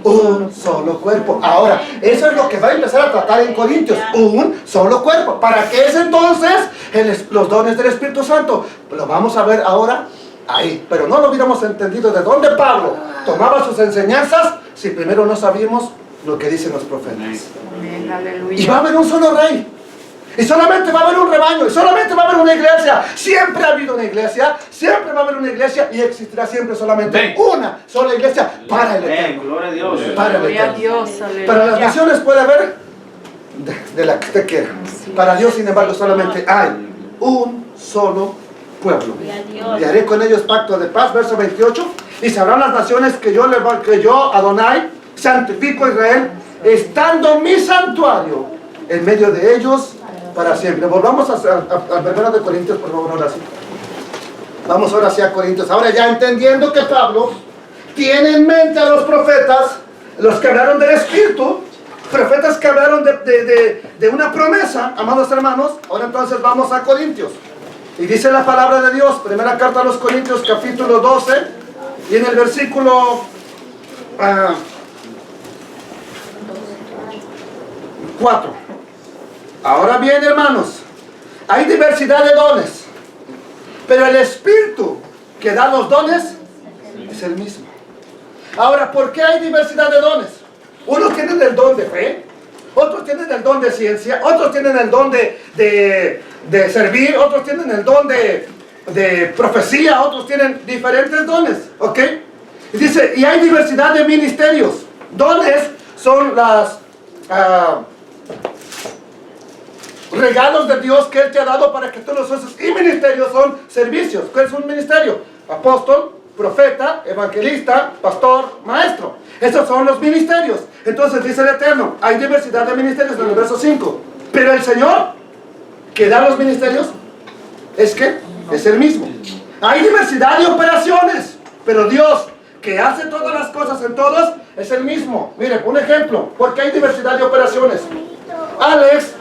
un solo cuerpo. Ahora, eso es lo que va a empezar a tratar en Corintios: un solo cuerpo. ¿Para qué es entonces los dones del Espíritu Santo? Lo vamos a ver ahora ahí, pero no lo hubiéramos entendido de dónde Pablo tomaba sus enseñanzas si primero no sabíamos lo que dicen los profetas. Amén, aleluya. Y va a haber un solo rey, y solamente va a haber un rebaño, y solamente va a haber una iglesia. Siempre ha habido una iglesia, siempre va a haber una iglesia, y existirá siempre solamente una sola iglesia para el Eterno. Gloria a Dios. Para el Gloria a Eterno. Dios, aleluya. Para las naciones puede haber de la que usted quiera. Para Dios, sin embargo, solamente hay un solo pueblo. Y haré con ellos pacto de paz, verso 28. Y sabrán las naciones que yo, Adonai, santifico a Israel, estando mi santuario en medio de ellos para siempre. Volvamos al 1 de Corintios, por favor, ahora sí. Vamos ahora sí a Corintios. Ahora ya entendiendo que Pablo tiene en mente a los profetas, los que hablaron del Espíritu, profetas que hablaron de una promesa, amados hermanos. Ahora entonces vamos a Corintios. Y dice la palabra de Dios, primera carta a los Corintios, capítulo 12, y en el versículo 4. Ahora bien, hermanos, hay diversidad de dones, pero el Espíritu que da los dones es el mismo. Ahora, ¿por qué hay diversidad de dones? Unos tienen el don de fe, otros tienen el don de ciencia, otros tienen el don de servir, otros tienen el don de profecía, otros tienen diferentes dones, ¿ok? Y dice, y hay diversidad de ministerios. Dones son las regalos de Dios que Él te ha dado para que tú los uses. Y ministerios son servicios. ¿Cuál es un ministerio? Apóstol, profeta, evangelista, pastor, maestro. Esos son los ministerios. Entonces dice el Eterno, hay diversidad de ministerios en el verso 5. Pero el Señor que da los ministerios es el mismo. Hay diversidad de operaciones, pero Dios que hace todas las cosas en todos es el mismo. Miren, un ejemplo, porque hay diversidad de operaciones. Alex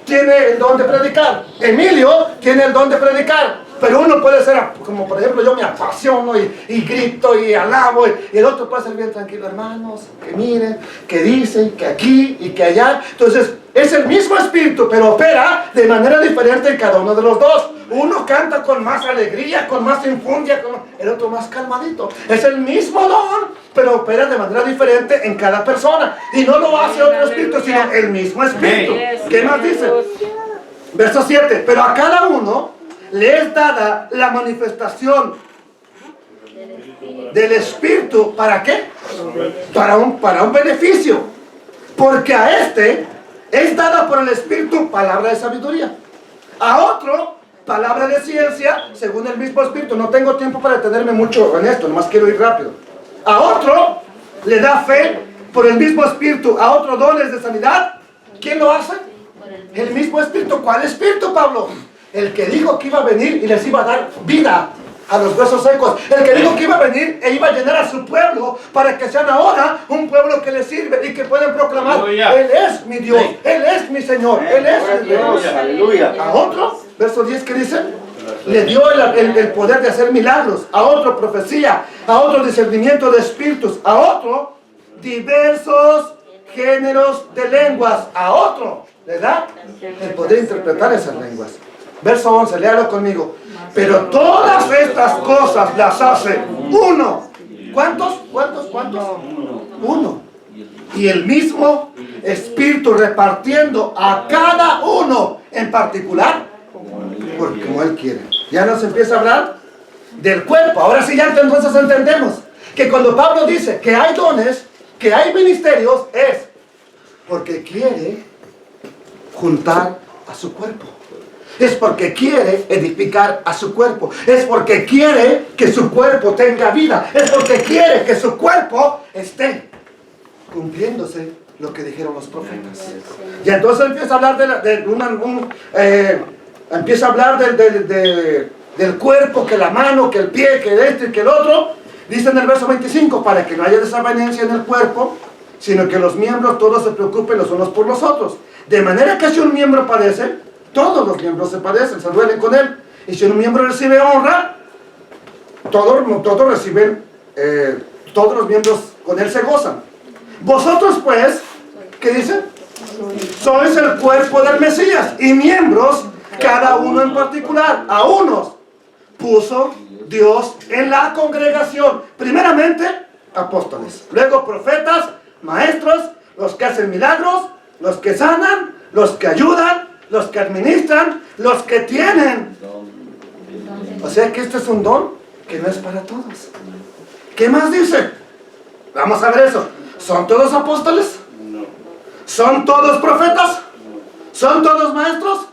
tiene el don de predicar. Emilio tiene el don de predicar. Pero uno puede ser, como por ejemplo, yo me apasiono y grito y alabo, y el otro puede ser bien tranquilo, hermanos, que miren, que dicen, que aquí y que allá. Entonces, es el mismo espíritu, pero opera de manera diferente en cada uno de los dos. Uno canta con más alegría, con más infundia, el otro más calmadito. Es el mismo don, pero opera de manera diferente en cada persona. Y no lo hace otro espíritu, sino el mismo espíritu. ¿Qué más dice? Verso 7, pero a cada uno le es dada la manifestación del Espíritu. ¿Para qué? Para un beneficio. Porque a este es dada por el Espíritu palabra de sabiduría. A otro, palabra de ciencia, según el mismo Espíritu. No tengo tiempo para detenerme mucho en esto, nomás quiero ir rápido. A otro le da fe por el mismo Espíritu. A otro dones de sanidad. ¿Quién lo hace? El mismo Espíritu. ¿Cuál Espíritu, Pablo? El que dijo que iba a venir y les iba a dar vida a los huesos secos. El que dijo que iba a venir e iba a llenar a su pueblo para que sean ahora un pueblo que le sirve y que pueden proclamar: aleluya, Él es mi Dios, Él es mi Señor, Él es mi Dios. Aleluya. A otro, verso 10, ¿qué dice? Le dio el poder de hacer milagros. A otro profecía. A otro discernimiento de espíritus. A otro diversos géneros de lenguas. A otro le da el poder de interpretar esas lenguas. Verso 11, léalo conmigo. Pero todas estas cosas las hace uno. ¿Cuántos? Uno. Y el mismo Espíritu repartiendo a cada uno en particular, porque como Él quiere. Ya nos empieza a hablar del cuerpo. Ahora sí, ya entonces entendemos que cuando Pablo dice que hay dones, que hay ministerios, es porque quiere juntar a su cuerpo. Es porque quiere edificar a su cuerpo. Es porque quiere que su cuerpo tenga vida. Es porque quiere que su cuerpo esté cumpliéndose lo que dijeron los profetas. Y entonces empieza a hablar empieza a hablar del cuerpo, que la mano, que el pie, que este y que el otro. Dice en el verso 25, para que no haya desavenencia en el cuerpo, sino que los miembros todos se preocupen los unos por los otros. De manera que si un miembro padece, todos los miembros se padecen, se duelen con él. Y si un miembro recibe honra, todos reciben, todos los miembros con él se gozan. Vosotros pues, ¿qué dice? Sois el cuerpo del Mesías y miembros, cada uno en particular. A unos puso Dios en la congregación. Primeramente, apóstoles. Luego profetas, maestros, los que hacen milagros, los que sanan, los que ayudan, los que administran, los que tienen. O sea que este es un don que no es para todos. ¿Qué más dice? Vamos a ver eso. ¿Son todos apóstoles? No. ¿Son todos profetas? No. ¿Son todos maestros?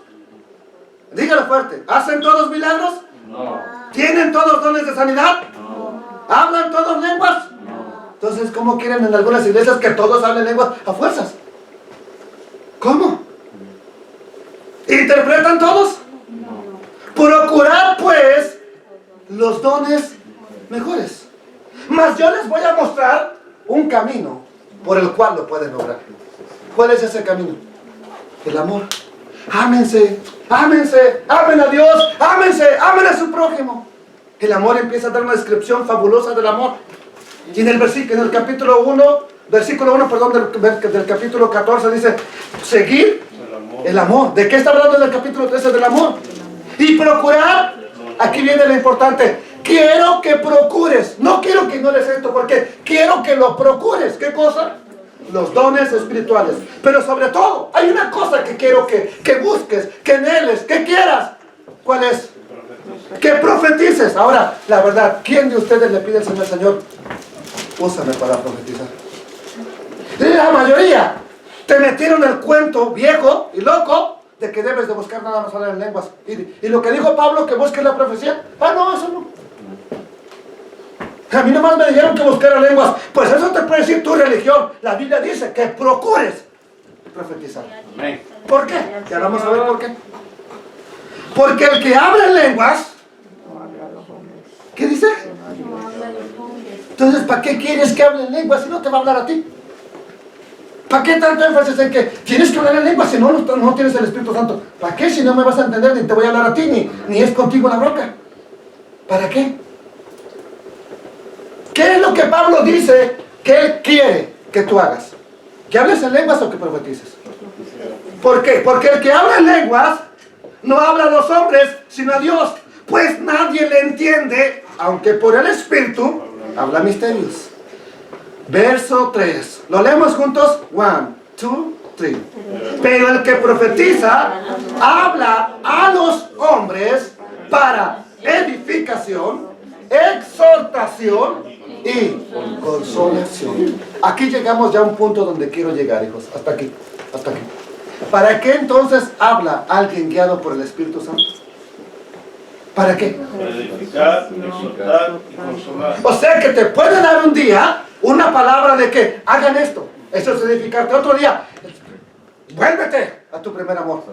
Dígalo fuerte. ¿Hacen todos milagros? No. ¿Tienen todos dones de sanidad? ¿Hablan todos lenguas? Entonces, ¿cómo quieren en algunas iglesias que todos hablen lenguas a fuerzas? ¿Cómo? ¿Interpretan todos? Procurad pues los dones mejores. Mas yo les voy a mostrar un camino por el cual lo pueden lograr. ¿Cuál es ese camino? El amor. Ámense, ámense, amen a Dios, ámense, amen a su prójimo. El amor empieza a dar una descripción fabulosa del amor. Y en el capítulo 1, versículo 1, perdón, del capítulo 14 dice, seguir el amor. ¿De qué está hablando en el capítulo 13 del amor? Y procurar, aquí viene lo importante, quiero que procures, no quiero que ignores esto, porque quiero que lo procures. ¿Qué cosa? Los dones espirituales. Pero sobre todo, hay una cosa que quiero que busques, que anheles, que quieras. ¿Cuál es? Que profetices. Ahora, la verdad, ¿quién de ustedes le pide al Señor, úsame para profetizar? La mayoría te metieron el cuento viejo y loco de que debes de buscar nada más hablar en lenguas. Y lo que dijo Pablo, que busques la profecía. Ah, no, eso no. A mí nomás me dijeron que buscara lenguas. Pues eso te puede decir tu religión. La Biblia dice que procures profetizar. ¿Por qué? Ya vamos a ver por qué. Porque el que habla en lenguas, ¿qué dice? Entonces, ¿para qué quieres que hable en lenguas si no te va a hablar a ti? ¿Para qué tanto énfasis en que tienes que hablar en lenguas si no tienes el Espíritu Santo? ¿Para qué si no me vas a entender ni te voy a hablar a ti ni es contigo la bronca? ¿Para qué? ¿Qué es lo que Pablo dice que él quiere que tú hagas? ¿Que hables en lenguas o que profetices? ¿Por qué? Porque el que habla en lenguas no habla a los hombres, sino a Dios. Pues nadie le entiende, aunque por el Espíritu habla misterios. Verso 3. ¿Lo leemos juntos? 1, 2, 3. Pero el que profetiza habla a los hombres para edificación, exhortación y consolación. Aquí llegamos ya a un punto donde quiero llegar, hijos. Hasta aquí, hasta aquí. ¿Para qué entonces habla alguien guiado por el Espíritu Santo? ¿Para qué? Para edificar, exhortar y consolar. O sea que te puede dar un día una palabra de que hagan esto. Eso es edificarte. Otro día, vuélvete a tu primer amor.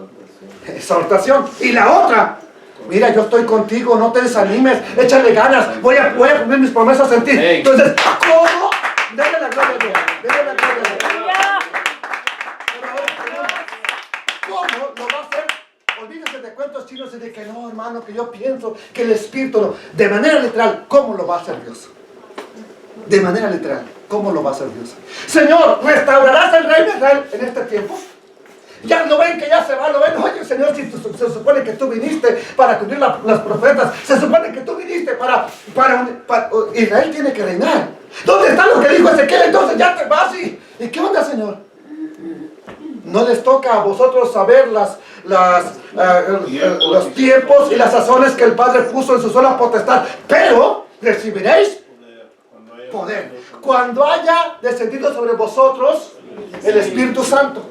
Exhortación. Y la otra, mira, yo estoy contigo, no te desanimes, échale ganas, voy a cumplir mis promesas en ti. Entonces, ¿cómo? Dale la gloria a Dios. Dale la gloria a Dios. ¿Cómo lo va a hacer? Olvídese de cuentos chinos y de que no, hermano, que yo pienso que el Espíritu no. De manera literal, ¿cómo lo va a hacer Dios? De manera literal, ¿cómo lo va a hacer Dios? Señor, ¿restaurarás el reino de Israel en este tiempo? Ya lo ven que ya se va, lo ven. Oye, Señor, si se supone que tú viniste para cumplir las profetas, se supone que tú viniste para Israel tiene que reinar. ¿Dónde está lo que dijo Ezequiel? Entonces ya te vas y ¿qué onda, Señor? No les toca a vosotros saber los tiempos y las sazones que el Padre puso en su sola potestad, pero recibiréis poder cuando haya descendido sobre vosotros el Espíritu Santo.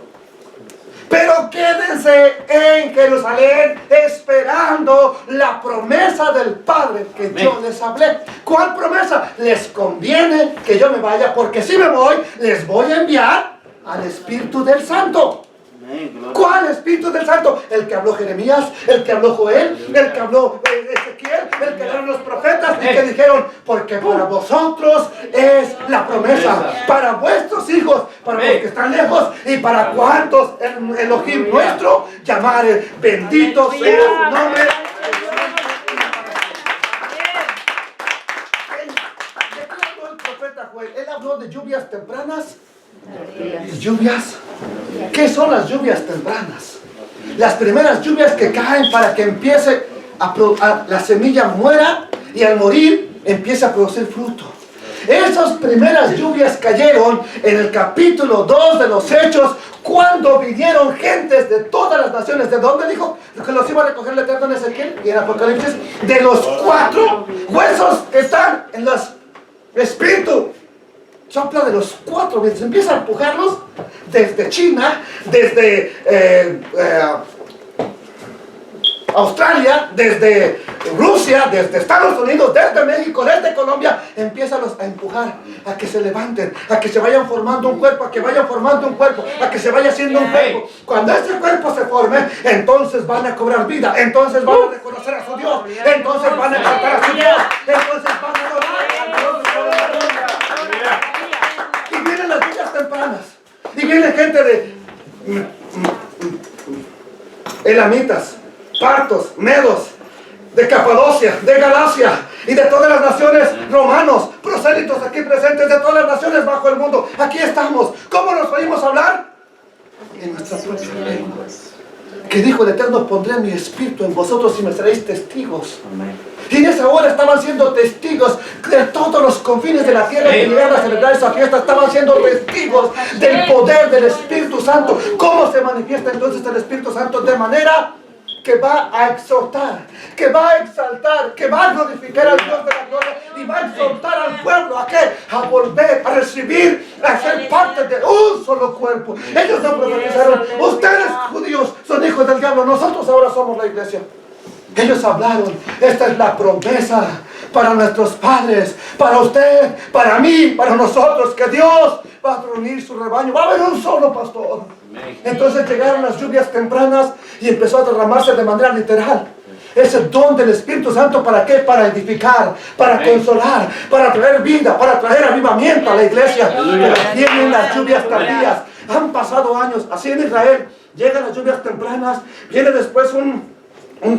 Pero quédense en Jerusalén esperando la promesa del Padre que yo les hablé. ¿Cuál promesa? Les conviene que yo me vaya, porque si me voy, les voy a enviar al Espíritu del Santo. ¿Cuál Espíritu del Santo? El que habló Jeremías, el que habló Joel, el que habló Ezequiel, el que hablaron los profetas y que dijeron, porque para vosotros es la promesa, para vuestros hijos, para los que están lejos y para cuantos el Elohim nuestro llamare. Bendito sea su nombre. ¿De qué habló el profeta Joel? Él habló de lluvias tempranas y lluvias. ¿Qué son las lluvias tempranas? Las primeras lluvias que caen para que empiece la semilla muera y al morir empiece a producir fruto. Esas primeras lluvias cayeron en el capítulo 2 de los Hechos, cuando vinieron gentes de todas las naciones. ¿De dónde dijo? Que los iba a recoger el Eterno en Ezequiel y en Apocalipsis. De los 4 huesos que están en los espíritus. Sopla de los 4 vientos, empieza a empujarlos desde China, desde Australia, desde Rusia, desde Estados Unidos, desde México, desde Colombia, empieza a empujar a que se levanten, a que se vayan formando un cuerpo, a que vayan formando un cuerpo, a que se vaya haciendo un cuerpo. Cuando ese cuerpo se forme, entonces van a cobrar vida, entonces van a reconocer a su Dios, entonces van a exaltar a su Dios, entonces van a adorar a Dios. Y vienen las villas tempranas, y viene gente de elamitas, partos, medos, de Capadocia, de Galacia y de todas las naciones, romanos, prosélitos aquí presentes de todas las naciones bajo el mundo. Aquí estamos. ¿Cómo nos oímos hablar? En nuestra propia lengua. Que dijo el Eterno: pondré mi espíritu en vosotros y me seréis testigos. Y en esa hora estaban siendo testigos de todos los confines de la tierra que llegaron a celebrar esa fiesta. Estaban siendo testigos del poder del Espíritu Santo. ¿Cómo se manifiesta entonces el Espíritu Santo? De manera que va a exhortar, que va a exaltar, que va a glorificar al Dios de la gloria y va a exhortar al pueblo a qué, a volver, a recibir, a ser parte de un solo cuerpo. Ellos no profetizaron: ustedes judíos son hijos del diablo, nosotros ahora somos la iglesia. Ellos hablaron: esta es la promesa para nuestros padres, para usted, para mí, para nosotros, que Dios va a reunir su rebaño, va a haber un solo pastor. Entonces llegaron las lluvias tempranas y empezó a derramarse de manera literal. Es el don del Espíritu Santo. ¿Para qué? Para edificar, para consolar, para traer vida, para traer avivamiento a la iglesia. Pero vienen las lluvias tardías. Han pasado años, así en Israel. Llegan las lluvias tempranas, viene después un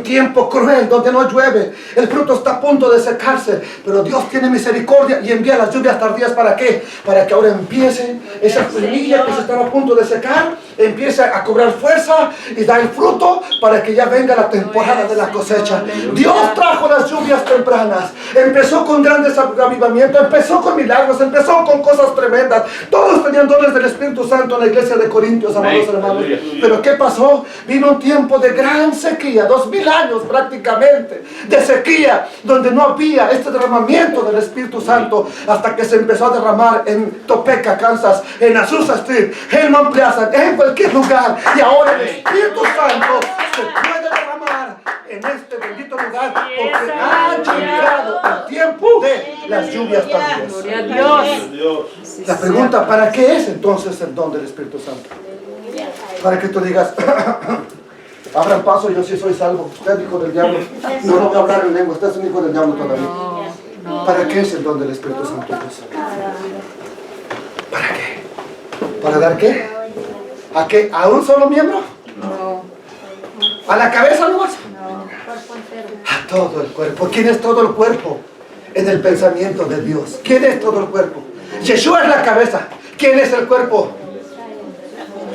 tiempo cruel donde no llueve, el fruto está a punto de secarse, pero Dios tiene misericordia y envía las lluvias tardías. ¿Para qué? Para que ahora empiece esa semilla que se estaba a punto de secar, empiece a cobrar fuerza y da el fruto para que ya venga la temporada de la cosecha. Dios trajo las lluvias tempranas, empezó con grandes avivamientos, empezó con milagros, empezó con cosas tremendas. Todos tenían dones del Espíritu Santo en la iglesia de Corintios, amados hermanos. Pero ¿qué pasó? Vino un tiempo de gran sequía, 2000 años prácticamente de sequía, donde no había este derramamiento del Espíritu Santo, hasta que se empezó a derramar en Topeka, Kansas, en Azusa Street, en Mount Pleasant, en cualquier lugar. Y ahora el Espíritu Santo se puede derramar en este bendito lugar, porque ha llegado el tiempo de las lluvias tardías. Gloria a Dios. La pregunta: ¿para qué es entonces el don del Espíritu Santo? Para que tú digas: abran paso, yo sí soy salvo. Usted es hijo del diablo. No voy a hablar en lengua. Usted es un hijo del diablo todavía. ¿Para qué es el don del Espíritu Santo? ¿Para qué? ¿Para dar qué? ¿A qué? ¿A un solo miembro? No. ¿A la cabeza nomás? A todo el cuerpo. ¿Quién es todo el cuerpo? En el pensamiento de Dios. ¿Quién es todo el cuerpo? Yeshua es la cabeza. ¿Quién es el cuerpo?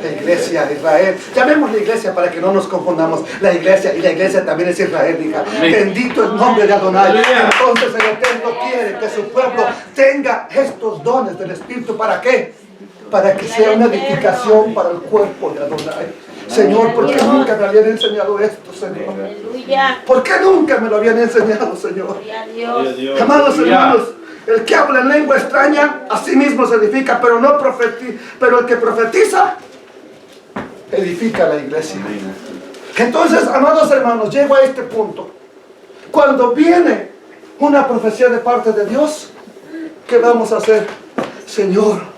La iglesia de Israel. Llamemos la iglesia para que no nos confundamos. La iglesia, y la iglesia también es Israel, hija. Bendito el nombre de Adonai. Entonces el Eterno quiere que su pueblo tenga estos dones del Espíritu. ¿Para qué? Para que sea una edificación para el cuerpo de Adonai. Señor, ¿por qué nunca me habían enseñado esto, Señor? ¿Por qué nunca me lo habían enseñado, Señor? Amados hermanos, el que habla en lengua extraña, a sí mismo se edifica, pero no profetiza. Pero el que profetiza, edifica la iglesia. Entonces, amados hermanos, llego a este punto. Cuando viene una profecía de parte de Dios, ¿qué vamos a hacer? Señor,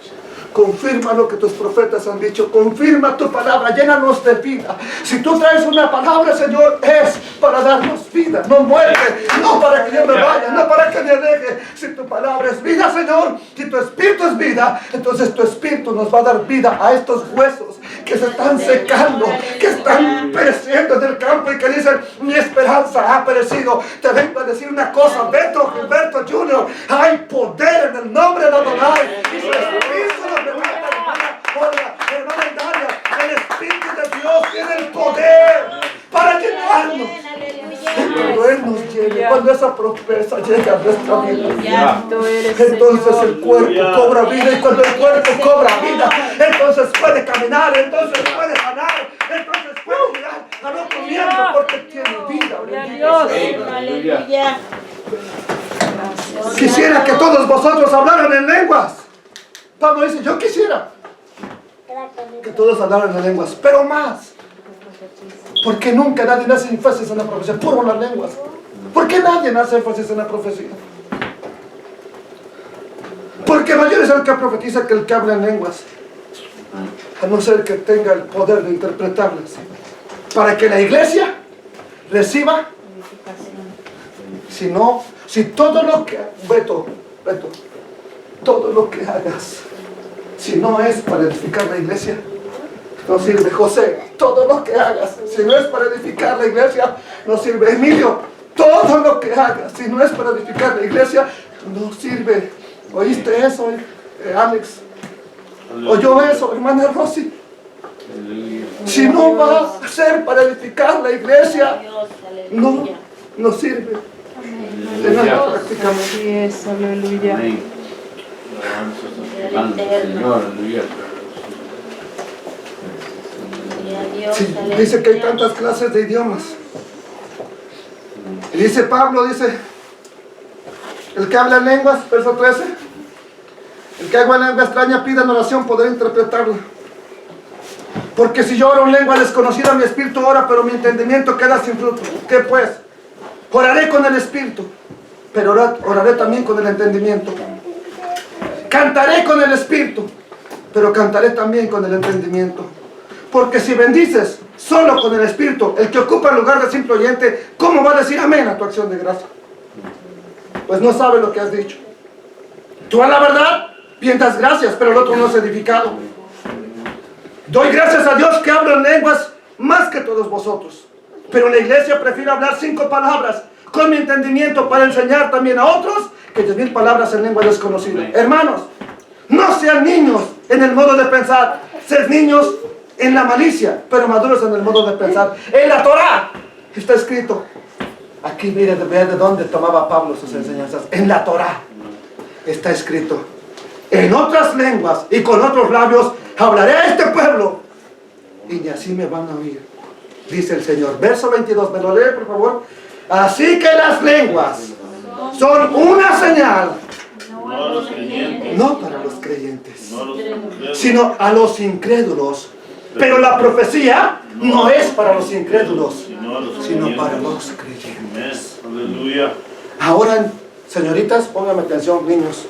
confirma lo que tus profetas han dicho. Confirma tu palabra. Llénanos de vida. Si tú traes una palabra, Señor, es para darnos vida, no muerte. No para que yo me vaya, no para que me aleje. Si tu palabra es vida, Señor, si tu espíritu es vida, entonces tu espíritu nos va a dar vida a estos huesos que se están secando, que están pereciendo en el campo y que dicen: mi esperanza ha perecido. Te vengo a decir una cosa, Beto Gilberto Jr., hay poder en el nombre de Adonai, y su espíritu nos levanta, hermana Daria. El Espíritu de Dios tiene el poder para llenarnos. Cuando Él nos llene, cuando esa promesa llegue a nuestra vida, entonces el cuerpo cobra vida, y cuando el cuerpo cobra vida, entonces puede caminar, entonces puede sanar, entonces puede mirar al otro miembro, porque tiene vida. Aleluya. Quisiera que todos vosotros hablaran en lenguas. Pablo dice: yo quisiera que todos hablaran en lenguas, pero más ¿Por qué nunca nadie hace énfasis en la profecía? Puro las lenguas. ¿Por qué nadie hace énfasis en la profecía? Porque mayor es el que profetiza que el que habla en lenguas, a no ser que tenga el poder de interpretarlas, para que la iglesia reciba. Si todo lo que, Beto, todo lo que hagas, si no es para edificar la iglesia, no sirve. José, todo lo que hagas, si no es para edificar la iglesia, no sirve. Emilio, todo lo que hagas, si no es para edificar la iglesia, no sirve. ¿Oíste eso, Alex? ¿Oyó eso, hermana Rosy? Si no va a ser para edificar la iglesia, no sirve de nada prácticamente. Así es, aleluya. Señor, aleluya. Sí, dice que hay tantas clases de idiomas. Y dice Pablo, dice, el que habla en lenguas, verso 13, el que habla en lengua extraña pida en oración poder interpretarla. Porque si yo oro en lengua desconocida, mi espíritu ora, pero mi entendimiento queda sin fruto. ¿Qué pues? Oraré con el espíritu, pero oraré también con el entendimiento. Cantaré con el espíritu, pero cantaré también con el entendimiento. Porque si bendices solo con el espíritu, el que ocupa el lugar de simple oyente, ¿cómo va a decir amén a tu acción de gracia? Pues no sabe lo que has dicho. Tú a la verdad piensas gracias, pero el otro no es edificado. Doy gracias a Dios que hablo en lenguas más que todos vosotros, pero en la iglesia prefiero hablar 5 palabras con mi entendimiento para enseñar también a otros que 10,000 palabras en lengua desconocida. Hermanos, no sean niños en el modo de pensar, sed niños en la malicia, pero maduros en el modo de pensar. En la Torá está escrito, aquí mire de dónde tomaba Pablo sus enseñanzas. En la Torá está escrito, en otras lenguas y con otros labios hablaré a este pueblo y ni así me van a oír, dice el Señor. Verso 22, ¿me lo lee por favor? Así que las lenguas son una señal, no para los creyentes, sino a los incrédulos. Pero la profecía no es para los incrédulos, sino para los creyentes. Ahora, señoritas, pónganme atención, niños.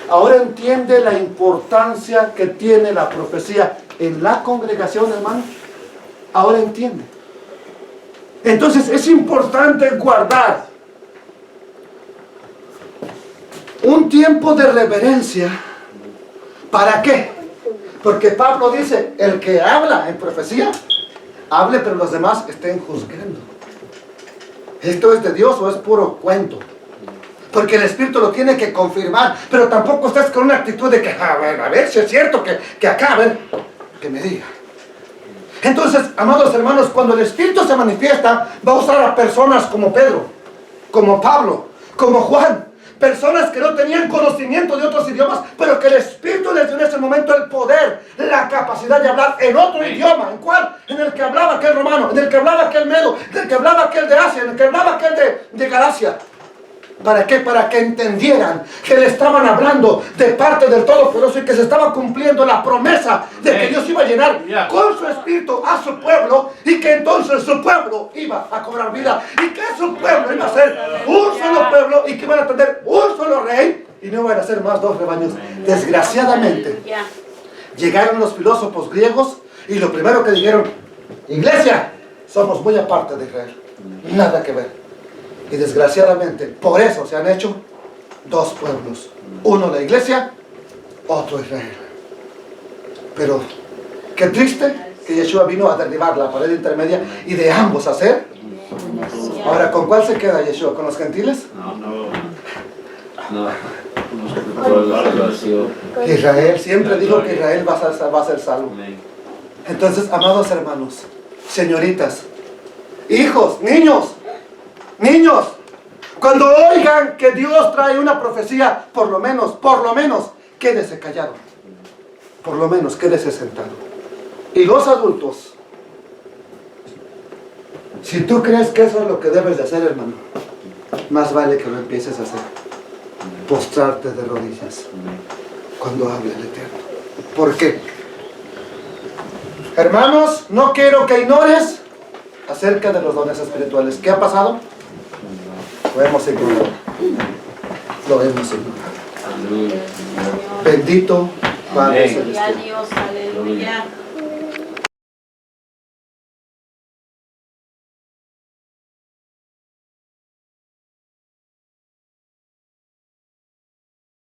Ahora entiende la importancia que tiene la profecía en la congregación, hermano. Ahora entiende. Entonces es importante guardar un tiempo de reverencia. ¿Para qué? Porque Pablo dice, el que habla en profecía, hable, pero los demás estén juzgando. ¿Esto es de Dios o es puro cuento? Porque el Espíritu lo tiene que confirmar, pero tampoco estás con una actitud de que, bueno, a ver si es cierto que acá, a ver, que me diga. Entonces, amados hermanos, cuando el Espíritu se manifiesta, va a usar a personas como Pedro, como Pablo, como Juan, personas que no tenían conocimiento de otros idiomas, pero que el Espíritu les dio en ese momento el poder, la capacidad de hablar en otro idioma. ¿En cuál? En el que hablaba aquel romano, en el que hablaba aquel medo, en el que hablaba aquel de Asia, en el que hablaba aquel de Galacia. ¿Para qué? Para que entendieran que le estaban hablando de parte del Todopoderoso y que se estaba cumpliendo la promesa de que Dios iba a llenar con su Espíritu a su pueblo y que entonces su pueblo iba a cobrar vida y que su pueblo iba a ser un solo pueblo y que iban a tener un solo rey y no iban a ser más 2 rebaños. Desgraciadamente llegaron los filósofos griegos y lo primero que dijeron, iglesia, somos muy aparte de Israel, nada que ver. Y desgraciadamente, por eso se han hecho 2 pueblos. Uno la iglesia, otro Israel. Pero, qué triste que Yeshua vino a derribar la pared intermedia y de ambos hacer. Ahora, ¿con cuál se queda Yeshua? ¿Con los gentiles? No. Israel, siempre dijo que Israel va a ser salvo. Entonces, amados hermanos, señoritas, hijos, niños, cuando oigan que Dios trae una profecía, por lo menos, quédese callado. Por lo menos, quédese sentado. Y los adultos, si tú crees que eso es lo que debes de hacer, hermano, más vale que lo empieces a hacer. Postrarte de rodillas cuando hable el Eterno. ¿Por qué? Hermanos, no quiero que ignores acerca de los dones espirituales. ¿Qué ha pasado? Lo hemos ignorado. Lo hemos ignorado. Bendito Padre Celestial. Dios, aleluya.